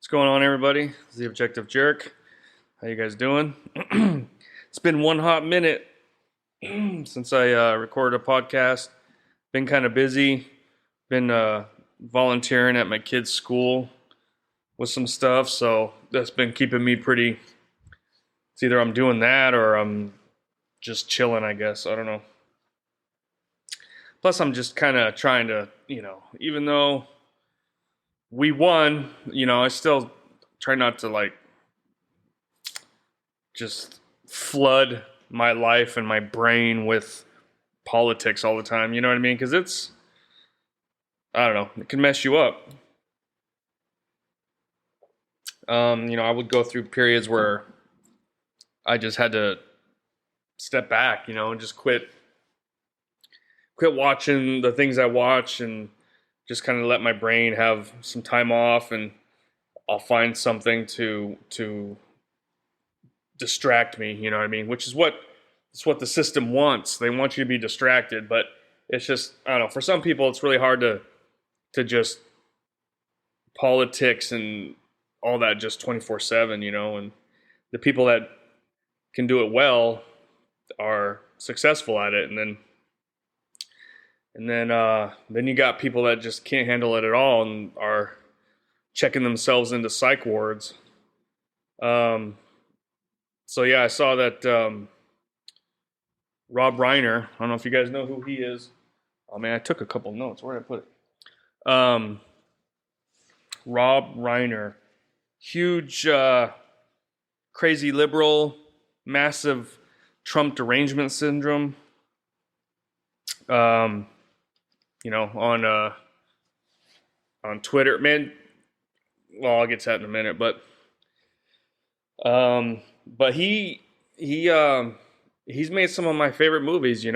What's going on, everybody? This is the Objective Jerk. How you guys doing? It's been one hot minute since I recorded a podcast. Been kind of busy. Been volunteering at my kid's school with some stuff, so that's been keeping me pretty. It's either I'm doing that or I'm just chilling, I guess. I don't know. Plus, I'm just kind of trying to, even though we won, I still try not to just flood my life and my brain with politics all the time. You know what I mean? Because I don't know, it can mess you up. I would go through periods where I just had to step back, and just quit watching the things I watch and just kind of let my brain have some time off, and I'll find something to distract me, you know what I mean? Which is it's what the system wants. They want you to be distracted, but it's just, I don't know, for some people it's really hard to just politics and all that just 24/7, and the people that can do it well are successful at it, and then you got people that just can't handle it at all and are checking themselves into psych wards. So yeah, I saw that Rob Reiner. I don't know if you guys know who he is. Oh man, I took a couple notes. Where did I put it? Rob Reiner, huge, crazy liberal, massive Trump derangement syndrome. On Twitter, man. Well, I'll get to that in a minute, but he's made some of my favorite movies. I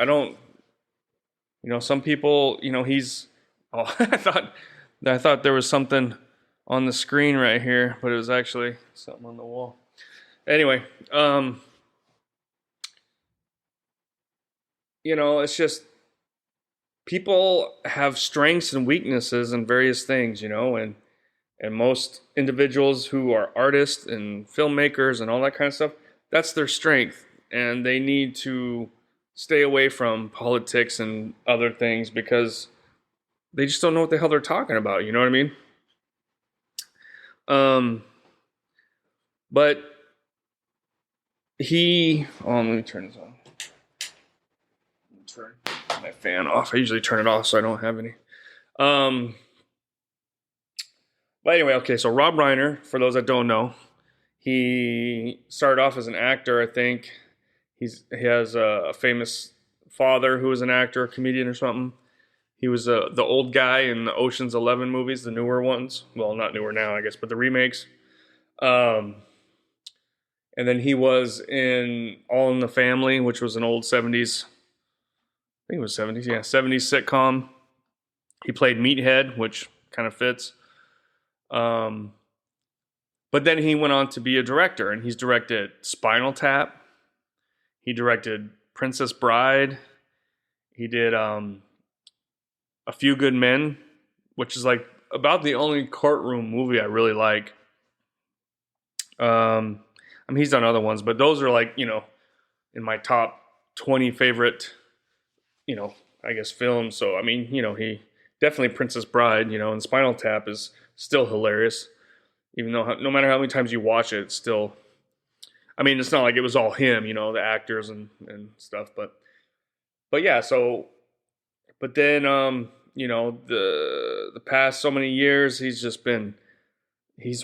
don't. Some people. He's. Oh, I thought there was something on the screen right here, but it was actually something on the wall. Anyway, it's just people have strengths and weaknesses in various things, and most individuals who are artists and filmmakers and all that kind of stuff, that's their strength, and they need to stay away from politics and other things because they just don't know what the hell they're talking about. You know what I mean? But let me turn this on. Turn my fan off. I usually turn it off so I don't have any. But anyway, okay, so Rob Reiner, for those that don't know, he started off as an actor, I think. He has a famous father who was an actor, a comedian or something. He was the old guy in the Ocean's 11 movies, the newer ones. Well, not newer now, I guess, but the remakes. And then he was in All in the Family, which was an old 70s, I think it was 70s, yeah, 70s sitcom. He played Meathead, which kind of fits. But then he went on to be a director, and he's directed Spinal Tap. He directed Princess Bride. He did A Few Good Men, which is like about the only courtroom movie I really like. I mean, he's done other ones, but those are like, in my top 20 favorite, I guess films. So, I mean, he definitely Princess Bride, and Spinal Tap is still hilarious. Even though no matter how many times you watch it, it's still, I mean, it's not like it was all him, the actors and stuff, but yeah, so, but then, the past so many years, he's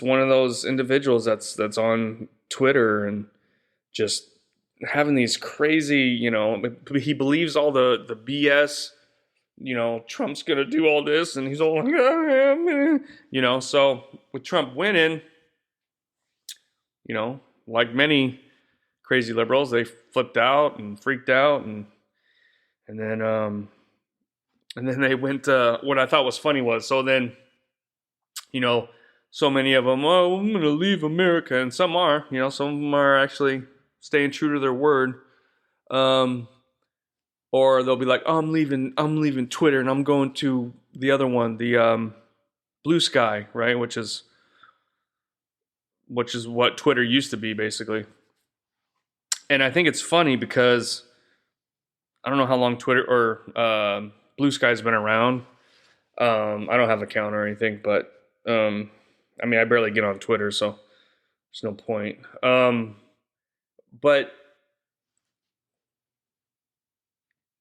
one of those individuals that's on Twitter and just having these crazy, he believes all the BS, Trump's gonna do all this, and he's all like, so with Trump winning, like many crazy liberals, they flipped out and freaked out, and then they went. What I thought was funny was, so then, so many of them, oh, I'm gonna leave America, and some are, some of them are actually staying true to their word. Or they'll be like, oh, I'm leaving Twitter and I'm going to the other one, the Blue Sky, right? Which is which is what Twitter used to be basically. And I think it's funny because I don't know how long Twitter or Blue Sky's been around. I don't have an account or anything, but I mean, I barely get on Twitter, so there's no point. But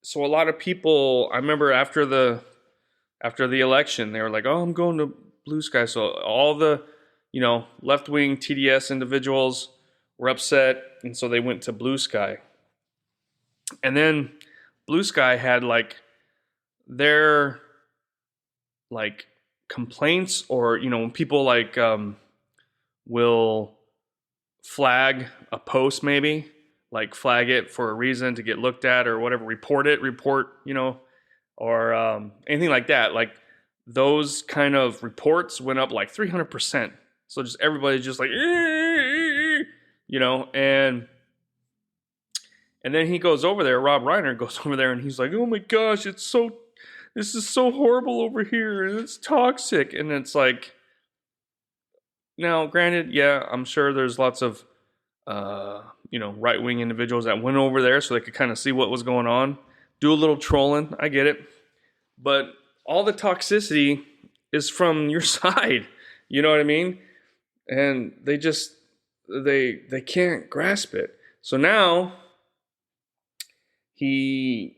so a lot of people, I remember after the election, they were like, "Oh, I'm going to Blue Sky." So all the left wing TDS individuals were upset, and so they went to Blue Sky. And then Blue Sky had like their like complaints, or when people like will flag a post, maybe like flag it for a reason to get looked at or whatever, report or anything like that, like those kind of reports went up like 300%. So just everybody's just like and then he goes over there, Rob Reiner goes over there, and he's like, "Oh my gosh, this is so horrible over here, and it's toxic." And it's like, now, granted, yeah, I'm sure there's lots of, right-wing individuals that went over there so they could kind of see what was going on, do a little trolling. I get it, but all the toxicity is from your side. You know what I mean? And they just they can't grasp it. So now he,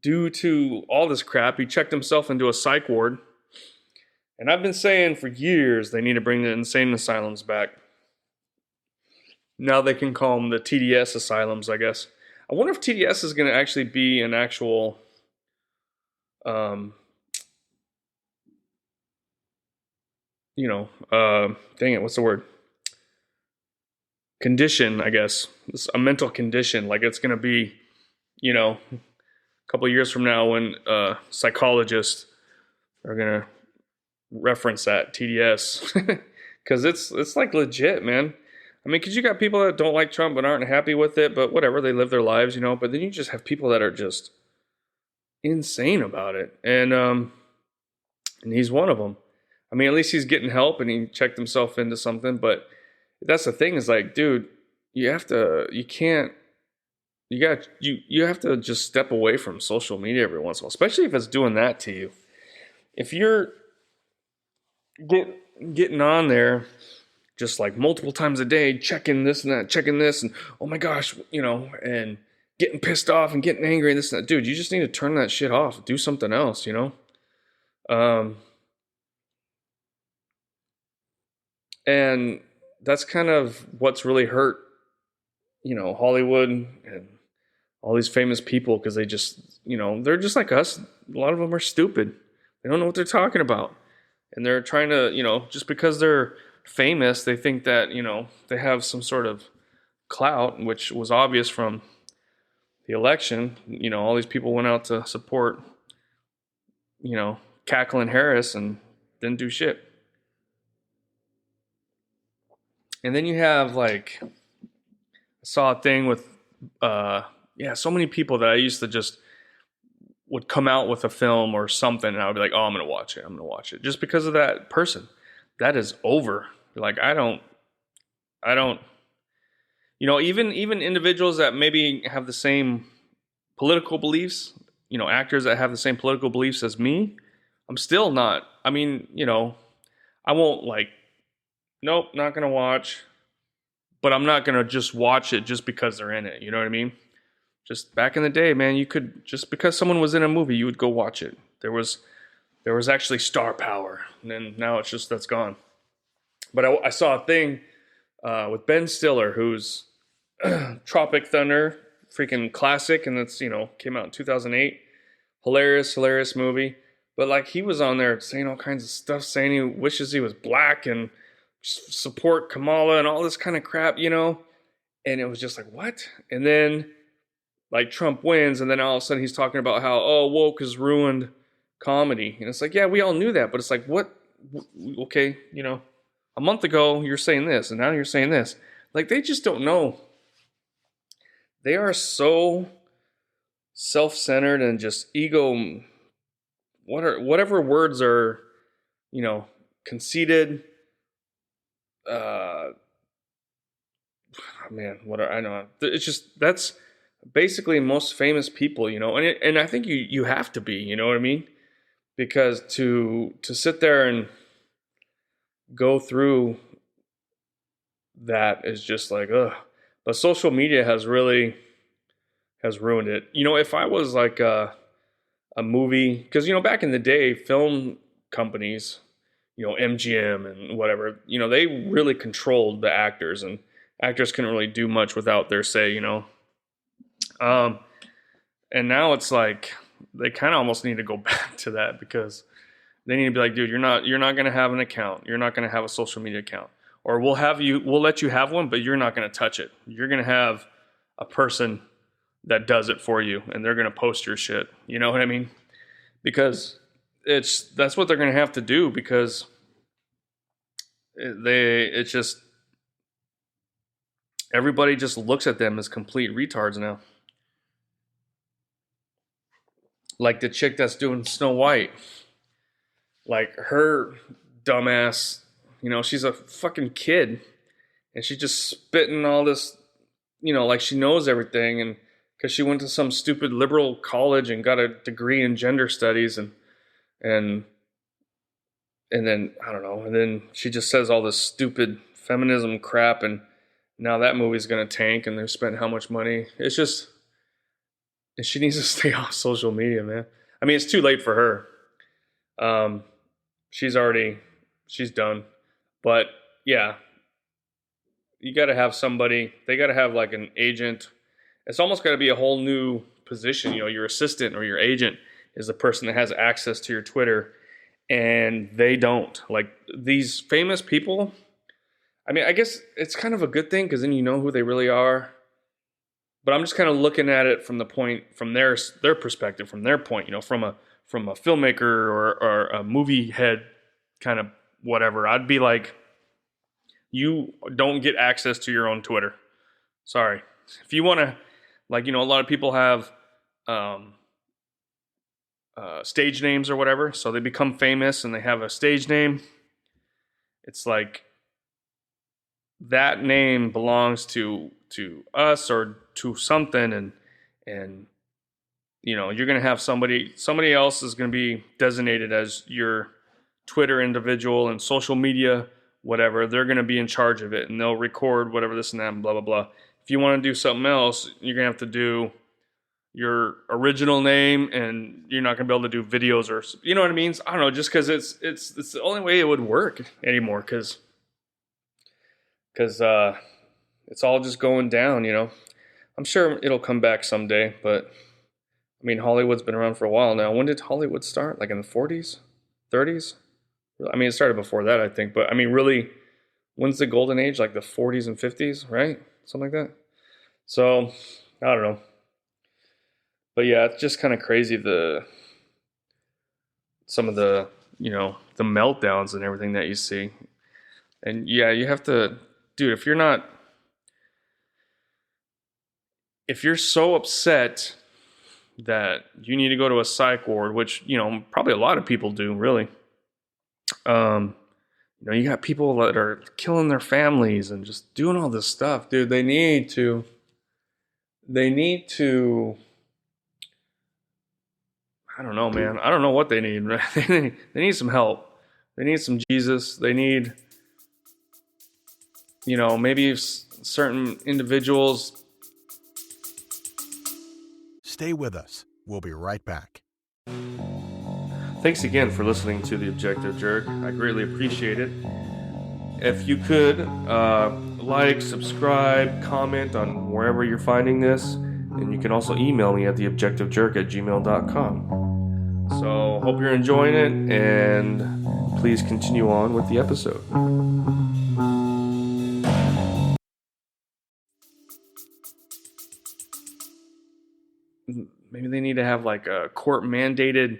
due to all this crap, he checked himself into a psych ward. And I've been saying for years they need to bring the insane asylums back. Now they can call them the TDS asylums, I guess. I wonder if TDS is going to actually be an actual dang it, what's the word? Condition, I guess. It's a mental condition. Like it's going to be, a couple of years from now when psychologists are going to reference that TDS. Because it's like legit, man. I mean, because you got people that don't like Trump but aren't happy with it, but whatever, they live their lives, But then you just have people that are just insane about it, and he's one of them. I mean, at least he's getting help and he checked himself into something. But that's the thing, is like, dude, you have to just step away from social media every once in a while, especially if it's doing that to you. If you're getting on there just like multiple times a day, checking this and that, checking this, and oh my gosh, and getting pissed off and getting angry and this and that, dude, you just need to turn that shit off. Do something else, And that's kind of what's really hurt, Hollywood and all these famous people, because they just, they're just like us. A lot of them are stupid. They don't know what they're talking about. And they're trying to, just because they're famous, they think that, they have some sort of clout, which was obvious from the election. All these people went out to support, Cackling Harris and didn't do shit. And then you have like, I saw a thing with, so many people that I used to just would come out with a film or something, and I would be like, "Oh, I'm gonna watch it," just because of that person. That is over. Like I don't, even individuals that maybe have the same political beliefs, actors that have the same political beliefs as me, I'm still not. I mean, I won't like, nope, not gonna watch. But I'm not gonna just watch it just because they're in it. You know what I mean? Just back in the day, man, you could, just because someone was in a movie, you would go watch it. There was actually star power, and then now it's just, that's gone. But I saw a thing with Ben Stiller, who's Tropic Thunder, freaking classic, and that's came out in 2008. Hilarious movie. But like, he was on there saying all kinds of stuff, saying he wishes he was black and support Kamala and all this kind of crap, and it was just like, what? And then like Trump wins, and then all of a sudden he's talking about how, oh, woke has ruined comedy. And it's like, yeah, we all knew that, but it's like, what? Okay, a month ago you're saying this, and now you're saying this. Like, they just don't know. They are so self-centered and just ego. Whatever words are, conceited, man, I know. It's just, that's basically most famous people, and I think you have to be, you know what I mean? Because to sit there and go through that is just like, ugh. But social media has ruined it. If I was like a movie, because back in the day, film companies, MGM and whatever, they really controlled the actors, and actors couldn't really do much without their say. Um, and now it's like they kind of almost need to go back to that, because they need to be like, dude, you're not going to have an account, you're not going to have a social media account, or we'll let you have one, but you're not going to touch it. You're going to have a person that does it for you, and they're going to post your shit. You know what I mean? Because that's what they're going to have to do, because it's just, everybody just looks at them as complete retards now. Like the chick that's doing Snow White, like her dumbass, she's a fucking kid, and she's just spitting all this, like she knows everything, and because she went to some stupid liberal college and got a degree in gender studies, and then I don't know, and then she just says all this stupid feminism crap, and now that movie's gonna tank, and they've spent how much money? It's just, and she needs to stay off social media, man. I mean, it's too late for her. She's done. But yeah, you got to have somebody. They got to have like an agent. It's almost got to be a whole new position. Your assistant or your agent is the person that has access to your Twitter, and they don't. Like these famous people, I mean, I guess it's kind of a good thing, because then you know who they really are. But I'm just kind of looking at it from their perspective, from their point, from a filmmaker or a movie head kind of whatever. I'd be like, you don't get access to your own Twitter. Sorry. If you want to, like, a lot of people have stage names or whatever, so they become famous and they have a stage name. It's like that name belongs to us or to something, and you're going to have somebody else is going to be designated as your Twitter individual and social media, whatever. They're going to be in charge of it, and they'll record whatever, this and that, and blah, blah, blah. If you want to do something else, you're going to have to do your original name, and you're not going to be able to do videos, or, you know what I mean? I don't know, just because it's the only way it would work anymore, because it's all just going down, I'm sure it'll come back someday, but I mean, Hollywood's been around for a while now. When did Hollywood start? Like in the 40s? 30s? I mean, it started before that, I think. But I mean, really, when's the golden age? Like the 40s and 50s, right? Something like that. So, I don't know. But yeah, it's just kind of crazy, some of the meltdowns and everything that you see. And yeah, you have to, dude, if you're so upset that you need to go to a psych ward, which, probably a lot of people do, really. You got people that are killing their families and just doing all this stuff, dude. They need to, I don't know, man. I don't know what they need. They need some help. They need some Jesus. They need, maybe certain individuals. Stay with us. We'll be right back. Thanks again for listening to The Objective Jerk. I greatly appreciate it. If you could like, subscribe, comment on wherever you're finding this, and you can also email me at theobjectivejerk@gmail.com. So hope you're enjoying it, and please continue on with the episode. Maybe they need to have like a court mandated,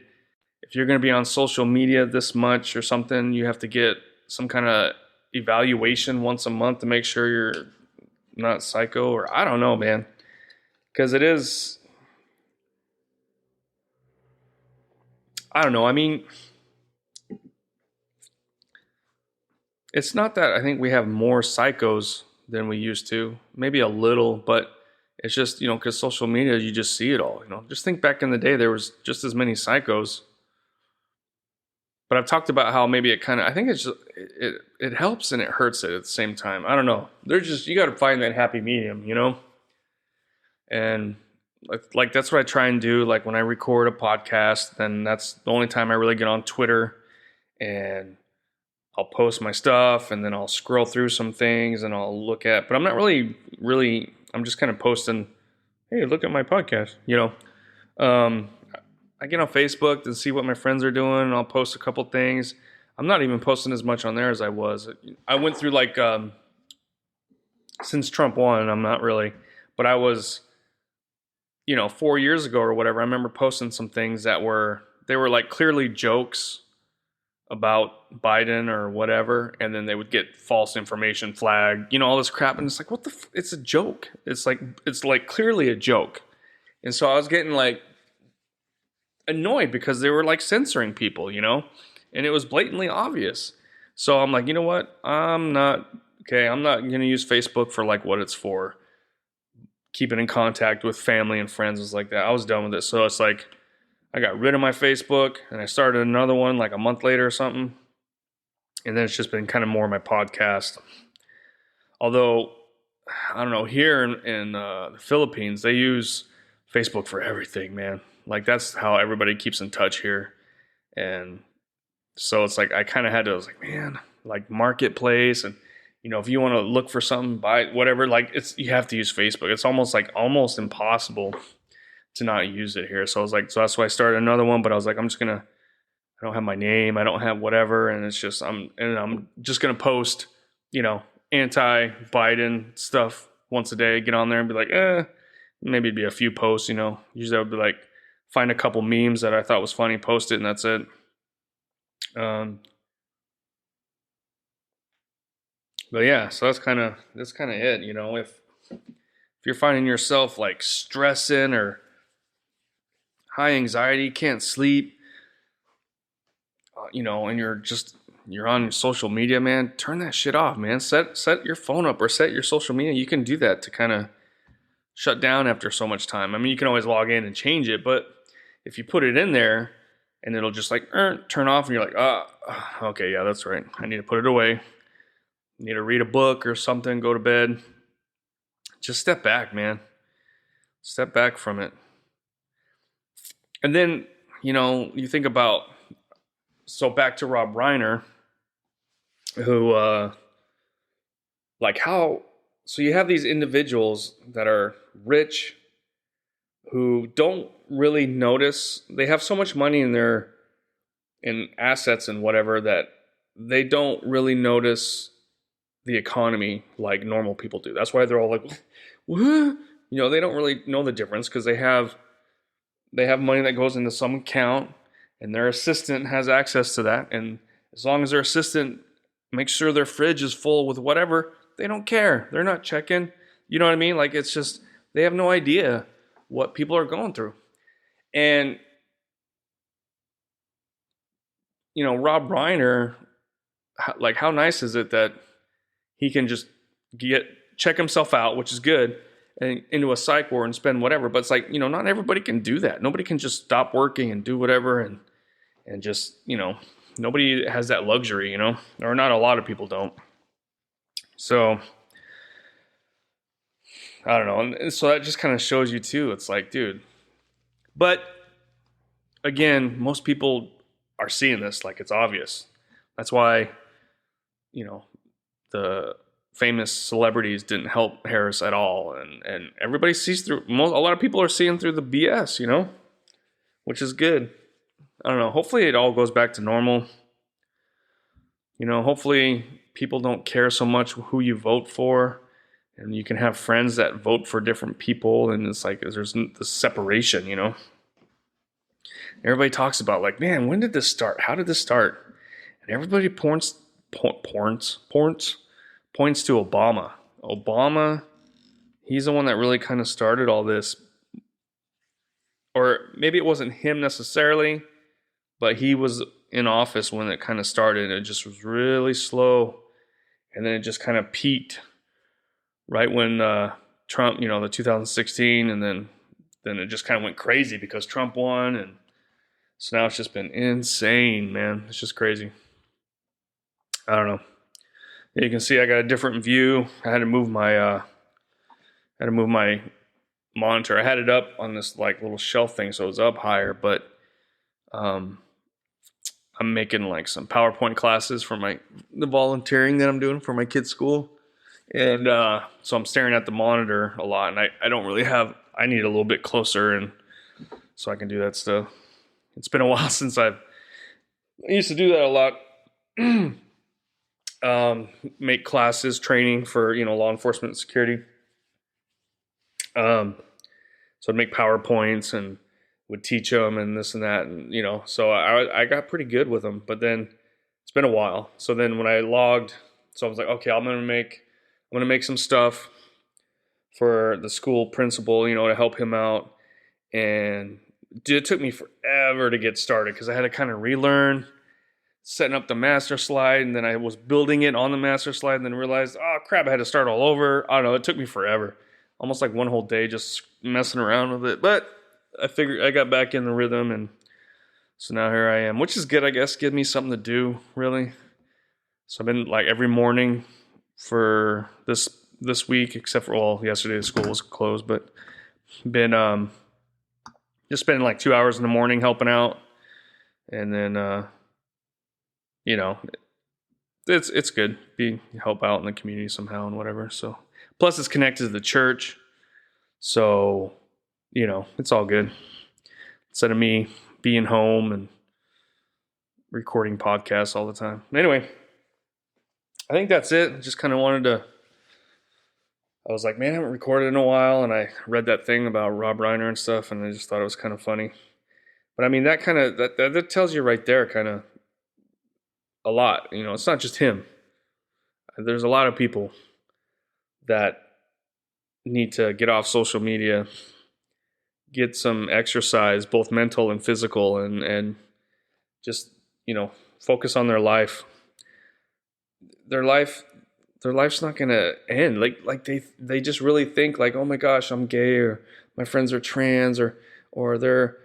if you're going to be on social media this much or something, you have to get some kind of evaluation once a month to make sure you're not psycho, or I don't know, man. Because it is, I don't know. I mean, it's not that I think we have more psychos than we used to. Maybe a little, but it's just, because social media, you just see it all. Just think back in the day, there was just as many psychos. But I've talked about how maybe it kind of, I think it's just, it helps and it hurts it at the same time. I don't know. You got to find that happy medium, And like that's what I try and do. Like when I record a podcast, then that's the only time I really get on Twitter, and I'll post my stuff, and then I'll scroll through some things and I'll look at, but I'm not really, I'm just kind of posting, hey, look at my podcast, I get on Facebook to see what my friends are doing, and I'll post a couple things. I'm not even posting as much on there as I was. I went through since Trump won, I'm not really, but I was, 4 years ago or whatever, I remember posting some things they were like clearly jokes about Biden or whatever, and then they would get false information flagged, all this crap, and it's like, what the? It's a joke. It's like clearly a joke, and so I was getting like annoyed because they were like censoring people, and it was blatantly obvious. So I'm like, you know what? I'm not going to use Facebook for like what it's for. Keeping in contact with family and friends was like that. I was done with it. So it's like, I got rid of my Facebook and I started another one like a month later or something. And then it's just been kind of more my podcast. Although, I don't know, here in the Philippines, they use Facebook for everything, man. Like that's how everybody keeps in touch here. And so it's like, I kind of I was like, man, like Marketplace, and if you want to look for something, buy whatever, like you have to use Facebook. It's almost impossible to not use it here. So I was like, so that's why I started another one, but I was like, I don't have my name, I don't have whatever, and it's just, I'm just going to post, anti-Biden stuff once a day, get on there and be like, maybe it'd be a few posts, usually I would be like, find a couple memes that I thought was funny, post it, and that's it. But yeah, so that's kind of it. If you're finding yourself like stressing or high anxiety, can't sleep, and you're on social media, man, turn that shit off, man. Set your phone up or set your social media. You can do that to kind of shut down after so much time. I mean, you can always log in and change it, but if you put it in there and it'll just like turn off, and you're like, okay, yeah, that's right. I need to put it away. Need to read a book or something, go to bed. Just step back, man. Step back from it. And then, you think about, so back to Rob Reiner, who, so you have these individuals that are rich who don't really notice, they have so much money in assets and whatever that they don't really notice the economy like normal people do. That's why they're all like, what? They don't really know the difference because they have money that goes into some account, and their assistant has access to that. And as long as their assistant makes sure their fridge is full with whatever, they don't care. They're not checking. You know what I mean? Like, it's just, they have no idea what people are going through. And, Rob Reiner, like, how nice is it that he can just check himself out, which is good, and into a psych ward and spend whatever. But it's like, not everybody can do that. Nobody can just stop working and do whatever and just, nobody has that luxury, or not a lot of people don't. So I don't know. And so that just kind of shows you too. It's like, dude, but again, most people are seeing this like it's obvious. That's why, the famous celebrities didn't help Harris at all, and everybody sees through. A lot of people are seeing through the BS, which is good. I don't know. Hopefully, it all goes back to normal. Hopefully, people don't care so much who you vote for, and you can have friends that vote for different people, and it's like there's this separation. Everybody talks about like, man, when did this start? How did this start? And everybody points to Obama. Obama, he's the one that really kind of started all this. Or maybe it wasn't him necessarily, but he was in office when it kind of started. It just was really slow. And then it just kind of peaked right when Trump, the 2016, and then it just kind of went crazy because Trump won, and so now it's just been insane, man. It's just crazy. I don't know. You can see I got a different view. I had to move my monitor. I had it up on this like little shelf thing, so it was up higher. But I'm making like some PowerPoint classes for the volunteering that I'm doing for my kids' school, and so I'm staring at the monitor a lot, and I don't really have. I need a little bit closer, and so I can do that stuff. It's been a while since I used to do that a lot. Make classes, training for law enforcement and security. So I'd make PowerPoints and would teach them and this and that, and so I got pretty good with them. But then it's been a while. So then when I logged, so I was like, okay, I'm gonna make some stuff for the school principal, to help him out. And it took me forever to get started because I had to kind of relearn setting up the master slide, and then I was building it on the master slide, and then realized, oh crap, I had to start all over. I don't know, it took me forever. Almost like one whole day just messing around with it. But I figured I got back in the rhythm, and so now here I am, which is good, I guess. Give me something to do, really. So I've been like every morning for this week, except for, yesterday the school was closed, but been just spending like 2 hours in the morning helping out, and then it's good help out in the community somehow and whatever. So plus it's connected to the church, so it's all good. Instead of me being home and recording podcasts all the time. Anyway, I think that's it. Just kind of I was like, man, I haven't recorded in a while, and I read that thing about Rob Reiner and stuff, and I just thought it was kind of funny. But I mean, that kind of that tells you right there kind of a lot. It's not just him. There's a lot of people that need to get off social media, get some exercise, both mental and physical, and just focus on their life. Their life's not gonna end. Like they just really think like, oh my gosh, I'm gay, or my friends are trans, or they're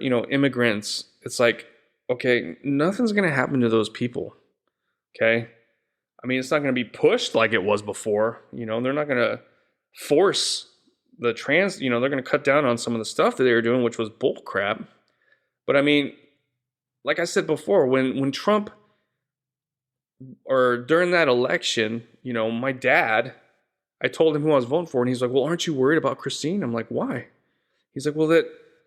immigrants. It's like, okay, nothing's gonna happen to those people. Okay, I mean, it's not gonna be pushed like it was before. They're not gonna force the trans. They're gonna cut down on some of the stuff that they were doing, which was bull crap. But I mean, like I said before, when Trump, or during that election, my dad, I told him who I was voting for, and he's like, well, aren't you worried about Christine? I'm like, why? He's like, well,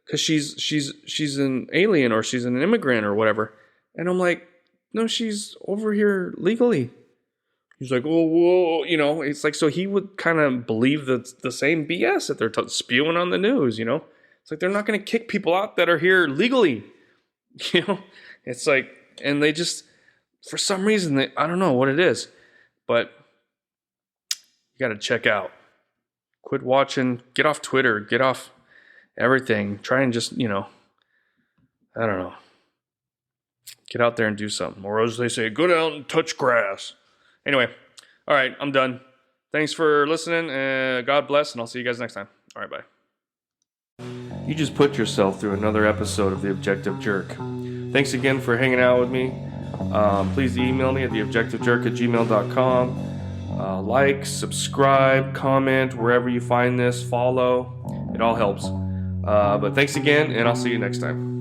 because she's an alien, or she's an immigrant or whatever. And I'm like, no, she's over here legally. He's like, oh, whoa, it's like, so he would kind of believe the same BS that they're spewing on the news, It's like, they're not going to kick people out that are here legally, It's like, and they just, for some reason, I don't know what it is, but you got to check out. Quit watching, get off Twitter, get off everything. Try and just, I don't know. Get out there and do something. Or as they say, go down and touch grass. Anyway, all right, I'm done. Thanks for listening. God bless, and I'll see you guys next time. All right, bye. You just put yourself through another episode of The Objective Jerk. Thanks again for hanging out with me. Please email me at theobjectivejerk@gmail.com. Like, subscribe, comment, wherever you find this, follow. It all helps. But thanks again, and I'll see you next time.